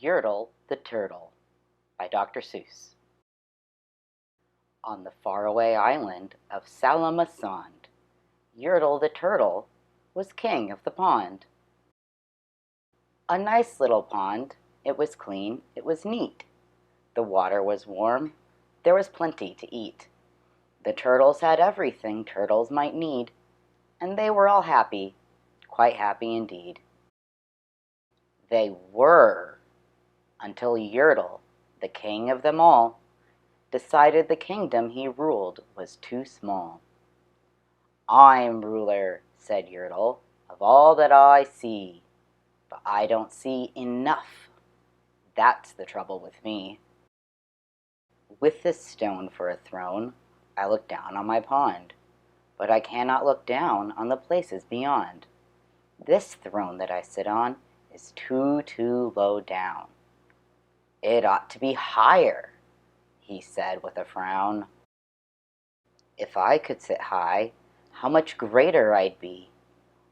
Yertle the Turtle by Dr. Suess. On the faraway island of Salamasond, Yertle the Turtle was king of the pond. A nice little pond. It was clean, it was neat. The water was warm, there was plenty to eat. The turtles had everything turtles might need, and they were all happy, quite happy indeed. They were, until Yertle, the king of them all, decided the kingdom he ruled was too small. "I'm ruler," said Yertle, "of all that I see, but I don't see enough. That's the trouble with me. With this stone for a throne, I look down on my pond, but I cannot look down on the places beyond. This throne that I sit on is too low down. It ought to be higher," he said with a frown. "If I could sit high, how much greater I'd be.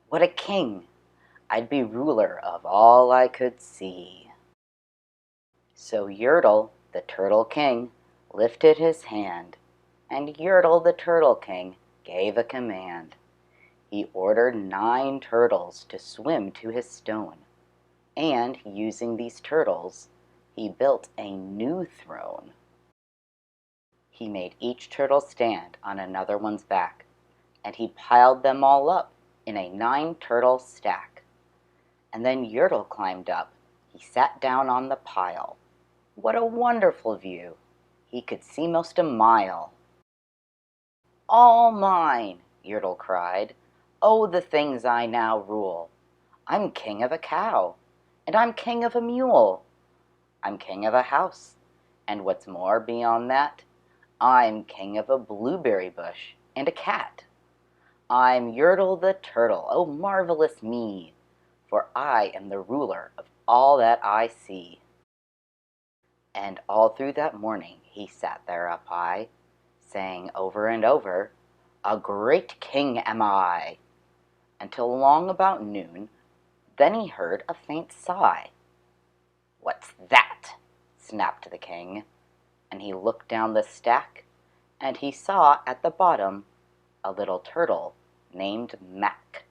What a king! I'd be ruler of all I could see." So Yertle, the Turtle King, lifted his hand, and Yertle the Turtle King gave a command. He ordered 9 turtles to swim to his stone, and using these turtles, he built a new throne. He made each turtle stand on another one's back, and he piled them all up in a 9-turtle stack. And then Yertle climbed up. He sat down on the pile. What a wonderful view! He could see most a mile. "All mine!" Yertle cried. "Oh, the things I now rule! I'm king of a cow, and I'm king of a mule. I'm king of a house, and what's more beyond that, I'm king of a blueberry bush and a cat. I'm Yertle the Turtle, oh marvelous me, for I am the ruler of all that I see." And all through that morning he sat there up high, saying over and over, "A great king am I," until long about noon. Then he heard a faint sigh. "What's that?" snapped the king, and he looked down the stack, and he saw at the bottom a little turtle named Mac.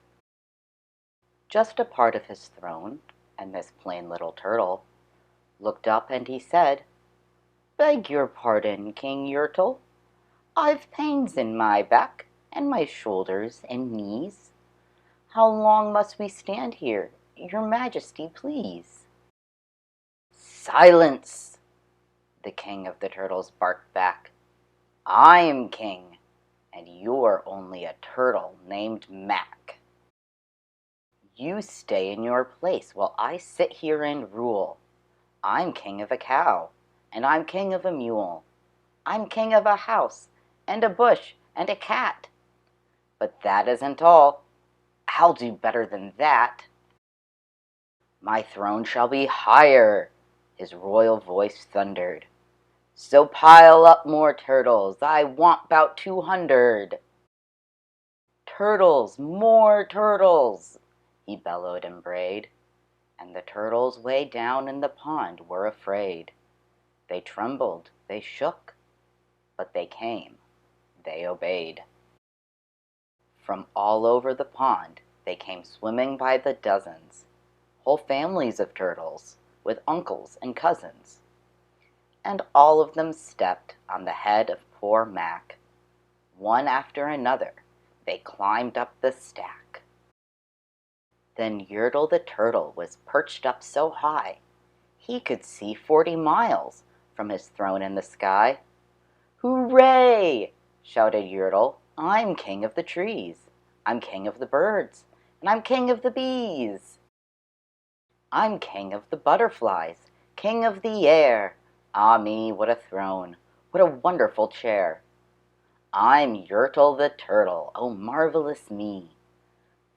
Just a part of his throne, and this plain little turtle looked up and he said, "Beg your pardon, King Yertle. I've pains in my back and my shoulders and knees. How long must we stand here, your majesty, please?" "Silence!" the king of the turtles barked back. "I'm king, and you're only a turtle named Mac. You stay in your place while I sit here and rule. I'm king of a cow, and I'm king of a mule. I'm king of a house, and a bush, and a cat. But that isn't all. I'll do better than that. My throne shall be higher," his royal voice thundered. "So pile up more turtles, I want 'bout 200. Turtles, more turtles," he bellowed and brayed, and the turtles way down in the pond were afraid. They trembled, they shook, but they came, they obeyed. From all over the pond they came swimming by the dozens, whole families of turtles, with uncles and cousins. And all of them stepped on the head of poor Mac. One after another they climbed up the stack. Then Yertle the Turtle was perched up so high he could see 40 miles from his throne in the sky. "Hooray!" shouted Yertle. "I'm king of the trees, I'm king of the birds, and I'm king of the bees. I'm king of the butterflies, king of the air. Ah me, what a throne, what a wonderful chair. I'm Yertle the Turtle, oh marvelous me,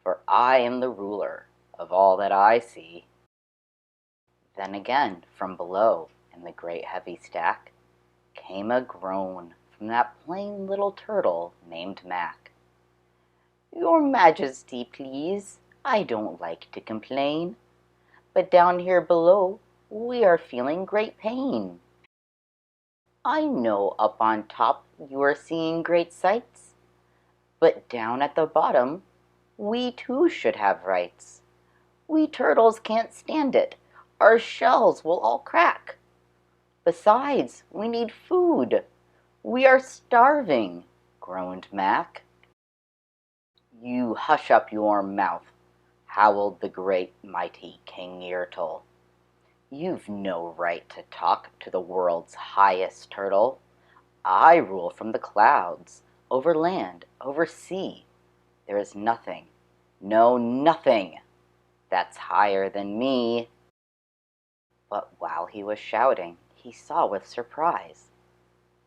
for I am the ruler of all that I see." Then again, from below, in the great heavy stack, came a groan from that plain little turtle named Mac. "Your majesty, please, I don't like to complain, but down here below We are feeling great pain. I know up on top you are seeing great sights, but down at the bottom, we too should have rights. We turtles can't stand it. Our shells will all crack. Besides, we need food. We are starving, groaned Mac. You hush up your mouth, howled the great mighty King Yertle. You've no right to talk to the world's highest turtle. I rule from the clouds, over land, over sea. There is nothing, no nothing, that's higher than me. But while he was shouting, he saw with surprise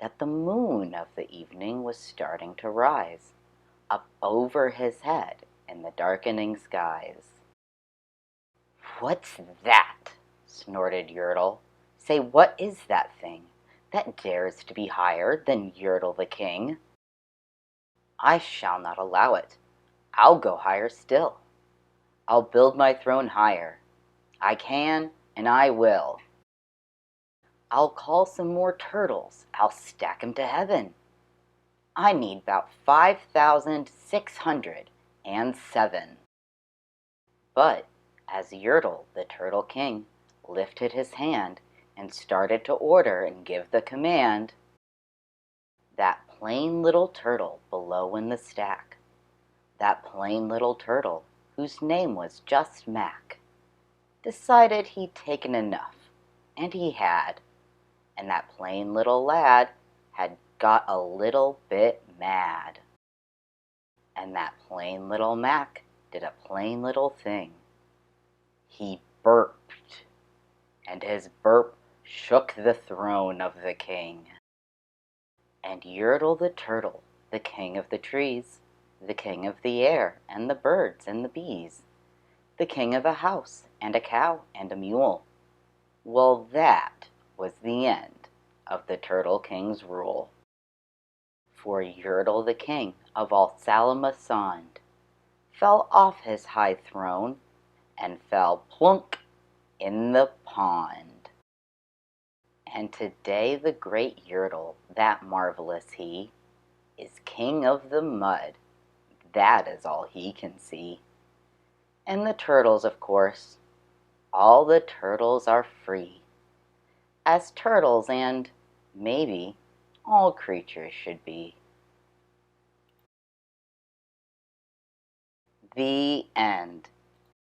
that the moon of the evening was starting to rise up over his head in the darkening skies. "What's that?" snorted Yertle. "Say, what is that thing that dares to be higher than Yertle the king?" "I shall not allow it. I'll go higher still. I'll build my throne higher. I can, and I will. I'll call some more turtles. I'll stack 'em to heaven. I need 'bout 5,607. But as Yertle, the Turtle King, lifted his hand and started to order and give the command, that plain little turtle below in the stack, that plain little turtle whose name was just Mac, decided he'd taken enough, and he had, and that plain little lad had got a little bit mad. And that plain little Mac did a plain little thing. He burped, and his burp shook the throne of the king. And Yertle the turtle, the king of the trees, the king of the air and the birds and the bees, the king of a house and a cow and a mule, well, that was the end of the Turtle King's rule. For Yertle the king of all Salamasond fell off his high throne and fell plunk in the pond. And today the great Yertle, that marvelous he, is king of the mud. That is all he can see. And the turtles, of course, all the turtles are free, as turtles and, maybe, all creatures should be. The end.